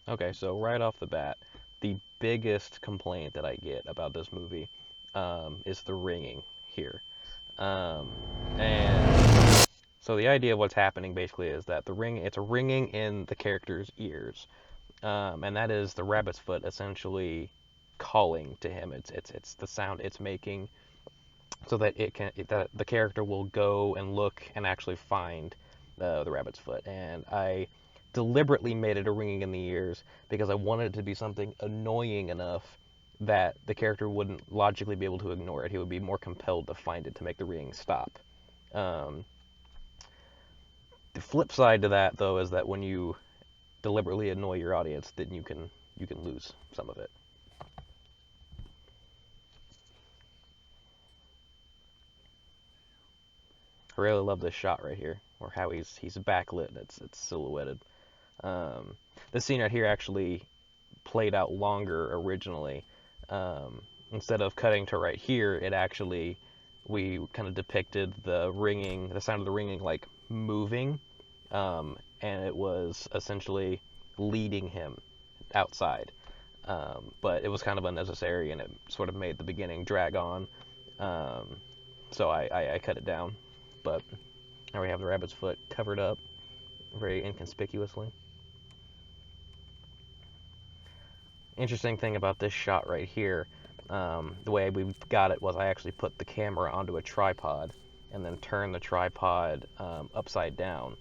Okay, so right off the bat, the biggest complaint that I get about this movie is the ringing here. Um, and so the idea of what's happening basically is that it's a ringing in the character's ears, and that is the rabbit's foot essentially calling to him. It's the sound it's making so that that the character will go and look and actually find the rabbit's foot. And I deliberately made it a ringing in the ears because I wanted it to be something annoying enough that the character wouldn't logically be able to ignore it. He would be more compelled to find it to make the ringing stop. Um, the flip side to that, though, is that when you deliberately annoy your audience, then you can lose some of it. I really love this shot right here, or how he's backlit and it's silhouetted. Um, this scene right here actually played out longer originally. Instead of cutting to right here, it actually we kind of depicted the ringing, the sound of the ringing like moving, and it was essentially leading him outside. But it was kind of unnecessary, and it sort of made the beginning drag on. Um, so I cut it down. But now we have the rabbit's foot covered up very inconspicuously. Interesting thing about this shot right here, the way we got it was I actually put the camera onto a tripod and then turned the tripod upside down.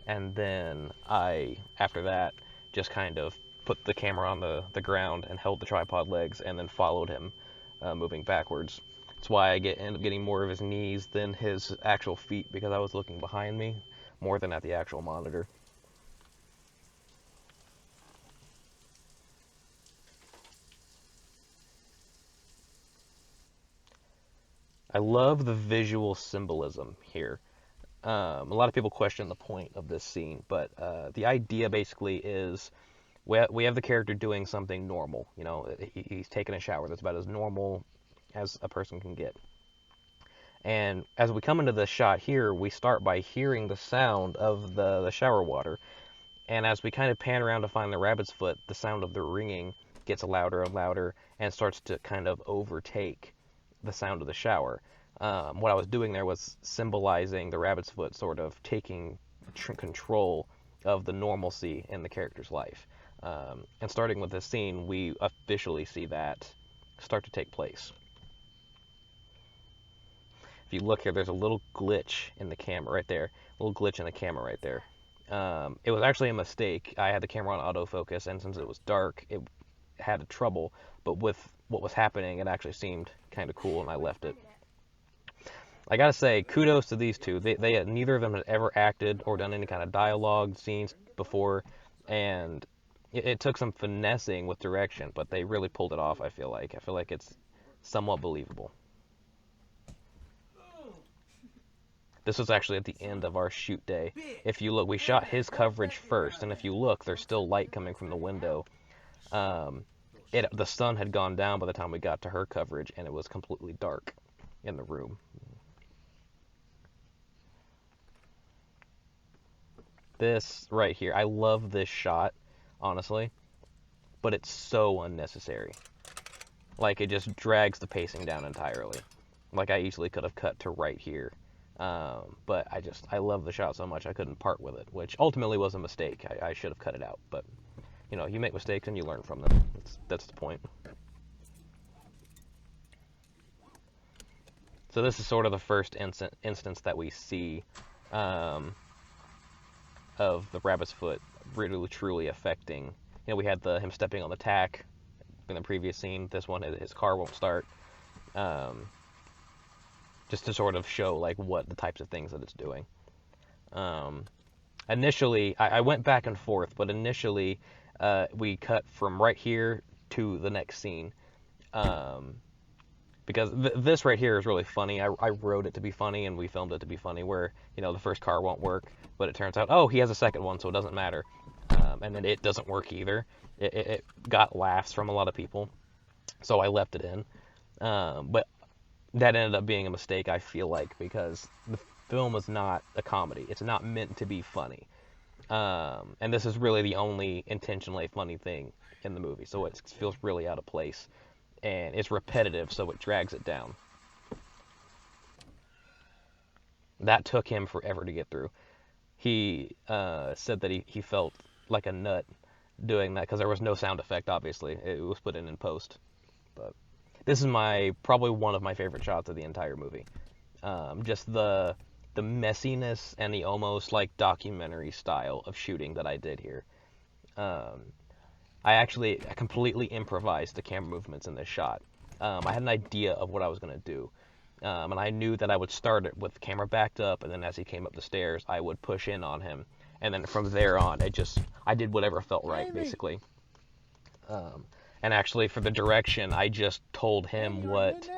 And then after that, just kind of put the camera on the ground and held the tripod legs and then followed him moving backwards. That's why end up getting more of his knees than his actual feet because I was looking behind me more than at the actual monitor. I love the visual symbolism here. A lot of people question the point of this scene, but the idea basically is we have the character doing something normal. You know, he's taking a shower. That's about as normal as a person can get. And as we come into the shot here, we start by hearing the sound of the shower water. And as we kind of pan around to find the rabbit's foot, the sound of the ringing gets louder and louder and starts to kind of overtake the sound of the shower. What I was doing there was symbolizing the rabbit's foot sort of taking control of the normalcy in the character's life. And starting with this scene, we officially see that start to take place. If you look here, there's a little glitch in the camera right there. A little glitch in the camera right there. It was actually a mistake. I had the camera on autofocus, and since it was dark, it had trouble. But with what was happening, it actually seemed kind of cool, and I left it. I gotta say, kudos to these two. They neither of them had ever acted or done any kind of dialogue scenes before, and it took some finessing with direction, but they really pulled it off. I feel like it's somewhat believable. This was actually at the end of our shoot day. If you look, we shot his coverage first, and if you look, there's still light coming from the window. Um, the sun had gone down by the time we got to her coverage, and it was completely dark in the room. This right here, I love this shot, honestly, but it's so unnecessary. Like, it just drags the pacing down entirely. Like, I easily could have cut to right here. But I love the shot so much I couldn't part with it, which ultimately was a mistake. I should have cut it out, but you know, you make mistakes and you learn from them. That's the point. So this is sort of the first instance that we see um, of the rabbit's foot really truly affecting. You know, we had him stepping on the tack in the previous scene. This one, his car won't start. Um, just to sort of show like what the types of things that it's doing. Um, Initially, I went back and forth, but initially we cut from right here to the next scene. Um, because this right here is really funny. I wrote it to be funny, and we filmed it to be funny. Where you know the first car won't work, but it turns out oh he has a second one, so it doesn't matter. And then it doesn't work either. It got laughs from a lot of people, so I left it in. But that ended up being a mistake, I feel like, because the film is not a comedy. It's not meant to be funny. And this is really the only intentionally funny thing in the movie, so it feels really out of place. And it's repetitive, so it drags it down. That took him forever to get through. He said that he felt like a nut doing that because there was no sound effect, obviously. It was put in post. But this is probably one of my favorite shots of the entire movie. Just the messiness and the almost like documentary style of shooting that I did here. I completely improvised the camera movements in this shot. I had an idea of what I was going to do. And I knew that I would start it with the camera backed up, and then as he came up the stairs, I would push in on him. And then from there on, I did whatever felt right, basically. And actually, for the direction, I just told him what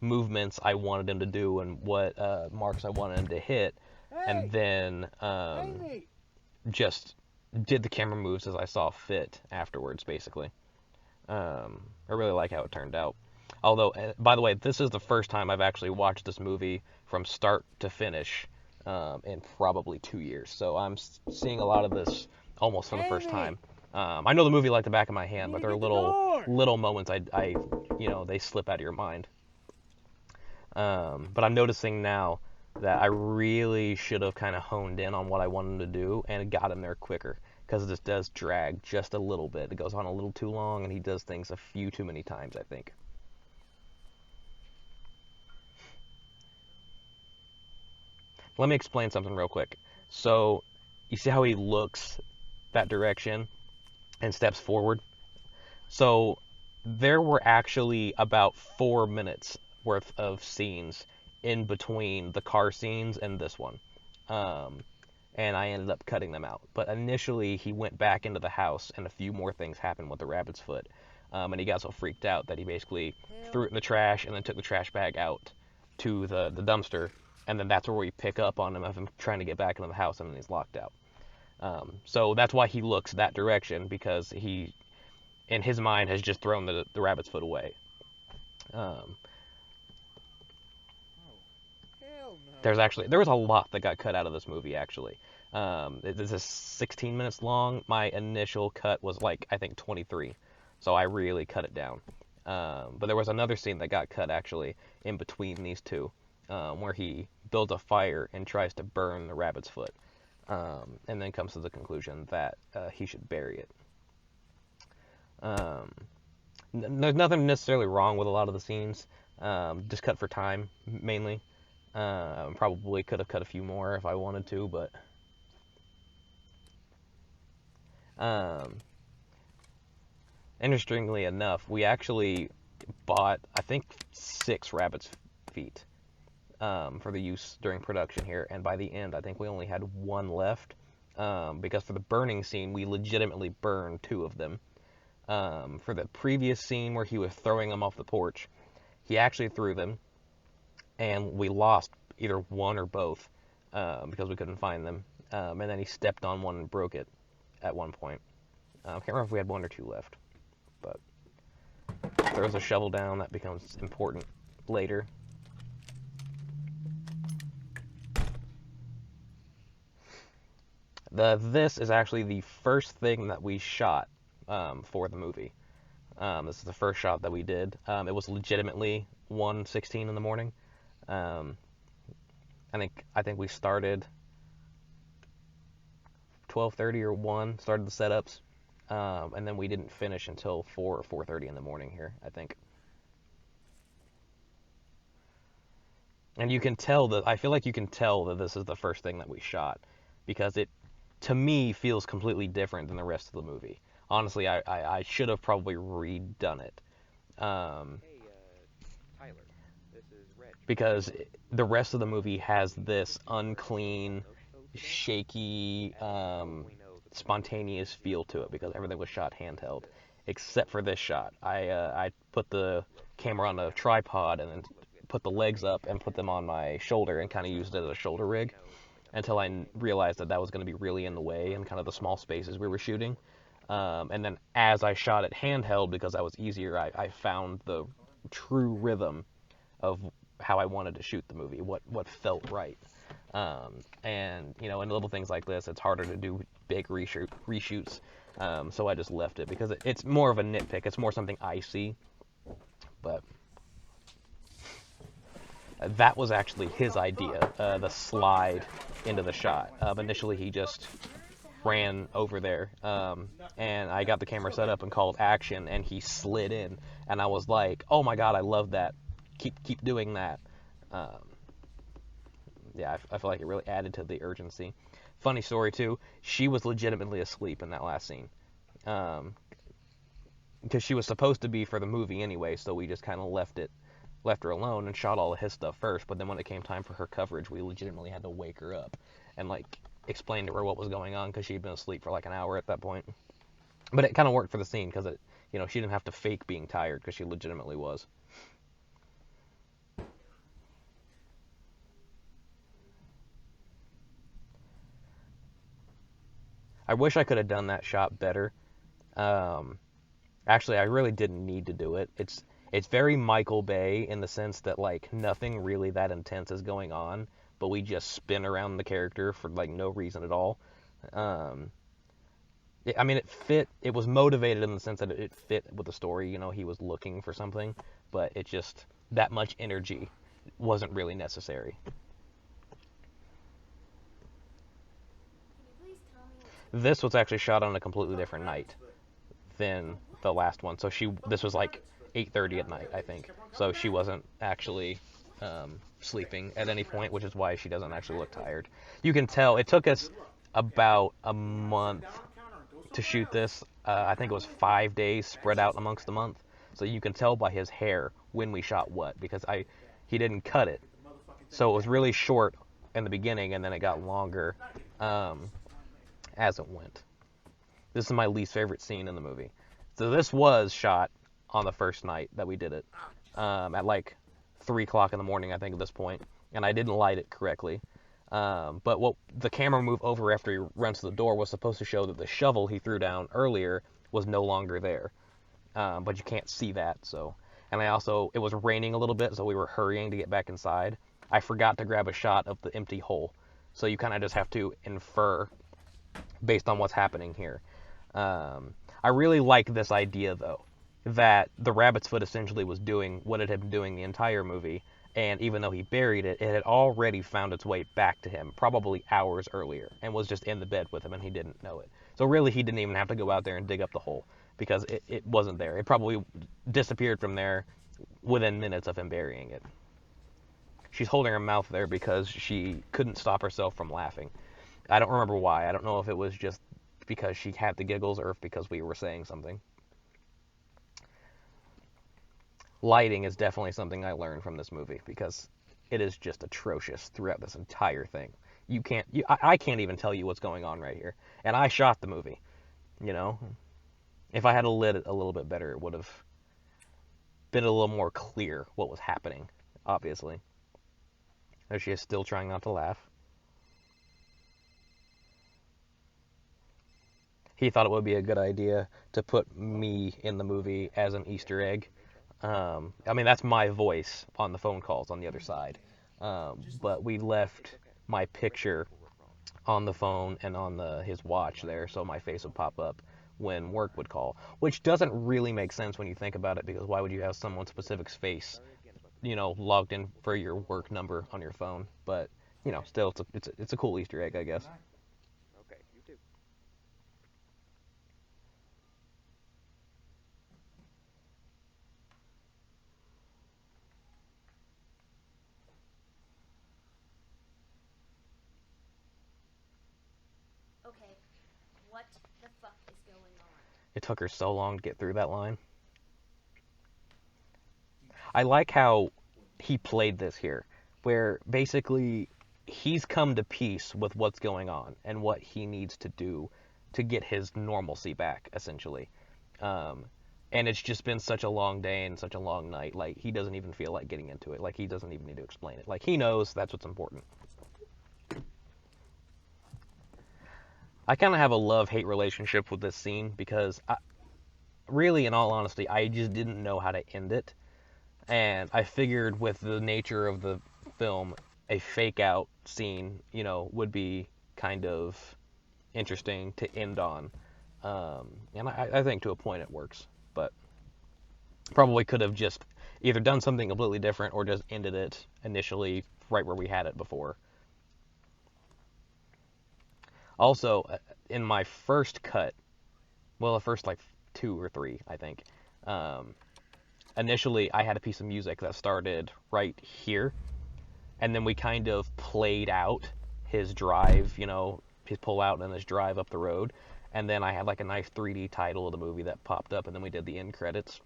movements I wanted him to do and what marks I wanted him to hit, and then just did the camera moves as I saw fit afterwards, basically. I really like how it turned out. Although, by the way, this is the first time I've actually watched this movie from start to finish in probably 2 years. So I'm seeing a lot of this almost for the first time. I know the movie like the back of my hand, but there are little moments they slip out of your mind. But I'm noticing now that I really should have kind of honed in on what I wanted to do and got him there quicker, because this does drag just a little bit. It goes on a little too long, and he does things a few too many times, I think. Let me explain something real quick. So, you see how he looks that direction and steps forward? So, there were actually about 4 minutes worth of scenes in between the car scenes and this one. And I ended up cutting them out. But initially, he went back into the house, and a few more things happened with the rabbit's foot. And he got so freaked out that he basically threw it in the trash and then took the trash bag out to the dumpster. And then that's where we pick up on him of him trying to get back into the house, and then he's locked out. So that's why he looks that direction, because he, in his mind, has just thrown the rabbit's foot away. There was a lot that got cut out of this movie, actually. This is 16 minutes long. My initial cut was I think 23. So I really cut it down. But there was another scene that got cut, actually, in between these two, where he builds a fire and tries to burn the rabbit's foot. And then comes to the conclusion that he should bury it. There's nothing necessarily wrong with a lot of the scenes. Just cut for time, mainly. Probably could have cut a few more if I wanted to, but interestingly enough, we actually bought, I think, 6 rabbit's feet for the use during production here, and by the end, I think we only had 1 left, because for the burning scene, we legitimately burned 2 of them. For the previous scene where he was throwing them off the porch, he actually threw them, and we lost either 1 or both because we couldn't find them. And then he stepped on one and broke it at one point. I can't remember if we had 1 or 2 left, but if there was a shovel down, that becomes important later. This is actually the first thing that we shot for the movie. This is the first shot that we did. It was legitimately 1:16 in the morning. I think we started 12:30 or 1, started the setups, and then we didn't finish until 4 or 4:30 in the morning here, I think. And I feel like you can tell that this is the first thing that we shot, because it, to me, feels completely different than the rest of the movie. Honestly, I should have probably redone it. Tyler, this is Reg. Because the rest of the movie has this unclean, shaky, spontaneous feel to it, because everything was shot handheld, except for this shot. I put the camera on a tripod and then put the legs up and put them on my shoulder and kind of used it as a shoulder rig until I realized that was going to be really in the way and kind of the small spaces we were shooting. And then as I shot it handheld, because that was easier, I found the true rhythm of how I wanted to shoot the movie, what felt right. And in little things like this, it's harder to do big reshoots. So I just left it because it's more of a nitpick. It's more something I see. But that was actually his idea, the slide into the shot. Initially, he just ran over there, and I got the camera set up and called action, and he slid in, and I was like, "Oh my God, I love that! Keep doing that." Um, yeah, I feel like it really added to the urgency. Funny story too. She was legitimately asleep in that last scene, because she was supposed to be for the movie anyway. So we just kind of left her alone and shot all of his stuff first. But then when it came time for her coverage, we legitimately had to wake her up and like explain to her what was going on because she'd been asleep for like an hour at that point. But it kind of worked for the scene because she didn't have to fake being tired because she legitimately was. I wish I could have done that shot better. Um, Actually, I really didn't need to do it. It's very Michael Bay in the sense that like nothing really that intense is going on, but we just spin around the character for like no reason at all. Um, I mean, it fit. It was motivated in the sense that it fit with the story. He was looking for something, but it just that much energy wasn't really necessary. This was actually shot on a completely different night than the last one. So this was like 8:30 at night, I think. So she wasn't actually sleeping at any point, which is why she doesn't actually look tired. You can tell it took us about a month to shoot this. I think it was 5 days spread out amongst the month. So you can tell by his hair when we shot what, because he didn't cut it. So it was really short in the beginning, and then it got longer um, as it went. This is my least favorite scene in the movie. So this was shot on the first night that we did it, at like 3 o'clock in the morning, I think, at this point, and I didn't light it correctly. But what the camera move over after he runs to the door was supposed to show that the shovel he threw down earlier was no longer there. But you can't see that, so. And it was raining a little bit, so we were hurrying to get back inside. I forgot to grab a shot of the empty hole. So you kind of just have to infer based on what's happening here. I really like this idea, though, that the rabbit's foot essentially was doing what it had been doing the entire movie, and even though he buried it, it had already found its way back to him, probably hours earlier, and was just in the bed with him, and he didn't know it. So really, he didn't even have to go out there and dig up the hole, because it wasn't there. It probably disappeared from there within minutes of him burying it. She's holding her mouth there because she couldn't stop herself from laughing. I don't remember why. I don't know if it was just because she had the giggles or if because we were saying something. Lighting is definitely something I learned from this movie because it is just atrocious throughout this entire thing. I can't even tell you what's going on right here. And I shot the movie, you know? If I had lit it a little bit better, it would have been a little more clear what was happening, obviously. There she is, still trying not to laugh. He thought it would be a good idea to put me in the movie as an Easter egg. I mean, that's my voice on the phone calls on the other side. But we left my picture on the phone and on his watch there, so my face would pop up when work would call, which doesn't really make sense when you think about it, because why would you have someone specific's face, logged in for your work number on your phone? But still, it's a cool Easter egg, I guess. It took her so long to get through that line. I like how he played this here, where basically he's come to peace with what's going on and what he needs to do to get his normalcy back, essentially. Um, and it's just been such a long day and such a long night. Like, he doesn't even feel like getting into it. Like, he doesn't even need to explain it. Like, he knows that's what's important. I kind of have a love-hate relationship with this scene because, really, in all honesty, I just didn't know how to end it. And I figured with the nature of the film, a fake out scene, would be kind of interesting to end on. And I think to a point it works, but probably could have just either done something completely different or just ended it initially right where we had it before. Also, in my first cut, well, the first like two or three, I think, um, initially I had a piece of music that started right here, and then we kind of played out his drive, his pull out and his drive up the road, and then I had like a nice 3D title of the movie that popped up, and then we did the end credits.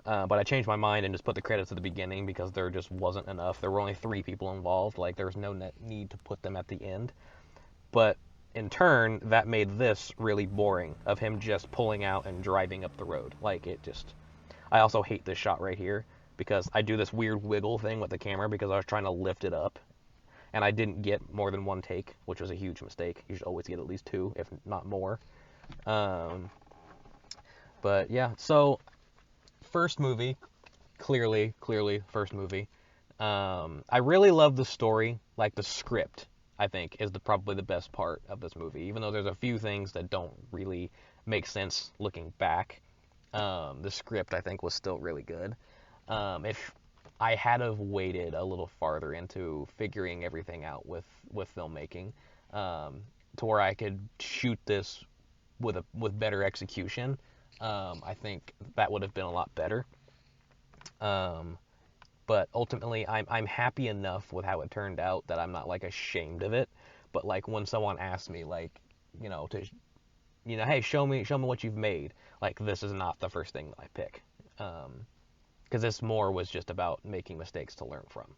But I changed my mind and just put the credits at the beginning because there just wasn't enough. There were only three people involved. Like, there was no need to put them at the end. But in turn, that made this really boring of him just pulling out and driving up the road. Like, it just. I also hate this shot right here because I do this weird wiggle thing with the camera because I was trying to lift it up. And I didn't get more than one take, which was a huge mistake. You should always get at least two, if not more. Um, but yeah, so first movie, clearly first movie. I really love the story, like the script. I think is probably the best part of this movie, even though there's a few things that don't really make sense looking back. The script I think was still really good. If I had have waited a little farther into figuring everything out with filmmaking, to where I could shoot this with better execution, I think that would have been a lot better. Um, but ultimately, I'm happy enough with how it turned out that I'm not like ashamed of it. But like when someone asks me like, to hey, show me what you've made. Like this is not the first thing that I pick, because this more was just about making mistakes to learn from.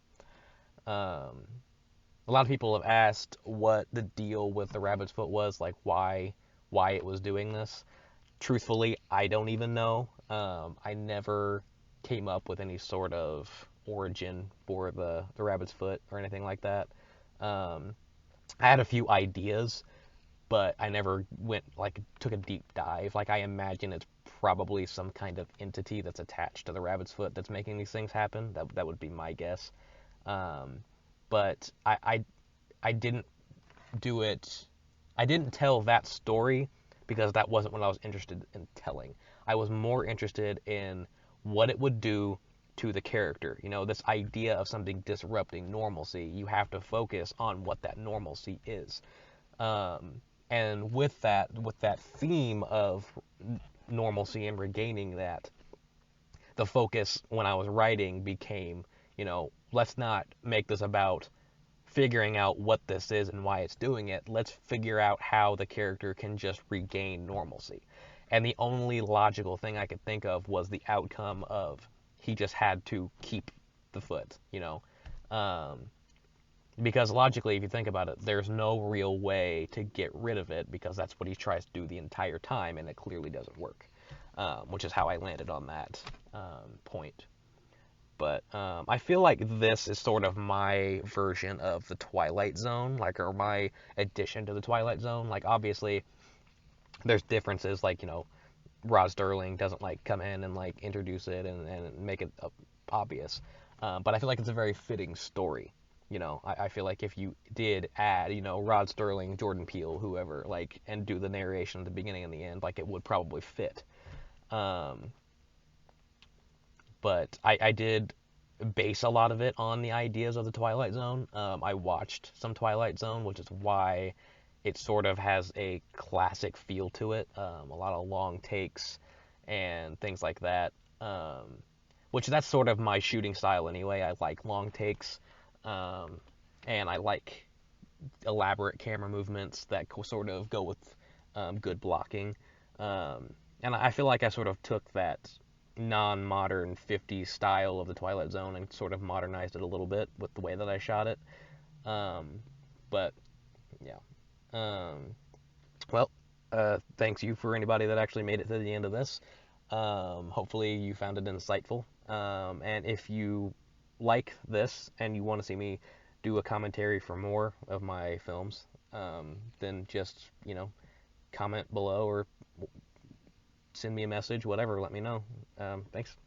Um, a lot of people have asked what the deal with the rabbit's foot was, like why it was doing this. Truthfully, I don't even know. I never came up with any sort of origin for the rabbit's foot or anything like that. Um, I had a few ideas, but I never went like took a deep dive. Like I imagine it's probably some kind of entity that's attached to the rabbit's foot that's making these things happen. That would be my guess. Um, but I didn't do it. I didn't tell that story because that wasn't what I was interested in telling. I was more interested in what it would do to the character. This idea of something disrupting normalcy, you have to focus on what that normalcy is. And with that theme of normalcy and regaining that, the focus when I was writing became, let's not make this about figuring out what this is and why it's doing it. Let's figure out how the character can just regain normalcy. And the only logical thing I could think of was the outcome of he just had to keep the foot, Um, because logically, if you think about it, there's no real way to get rid of it because that's what he tries to do the entire time, and it clearly doesn't work, which is how I landed on that point. But I feel like this is sort of my version of the Twilight Zone, like, or my addition to the Twilight Zone. Like, obviously, there's differences, like, Rod Sterling doesn't, like, come in and, like, introduce it and make it obvious. But I feel like it's a very fitting story. I feel like if you did add, Rod Sterling, Jordan Peele, whoever, like, and do the narration at the beginning and the end, like, it would probably fit. Um, but I did base a lot of it on the ideas of the Twilight Zone. I watched some Twilight Zone, which is why it sort of has a classic feel to it. A lot of long takes and things like that. Which that's sort of my shooting style anyway. I like long takes, and I like elaborate camera movements that sort of go with good blocking. And I feel like I sort of took that non-modern 50s style of the Twilight Zone and sort of modernized it a little bit with the way that I shot it. But yeah. Um, well, thanks you for anybody that actually made it to the end of this. Hopefully you found it insightful. And if you like this and you want to see me do a commentary for more of my films, then just, comment below or send me a message, whatever, let me know. Thanks.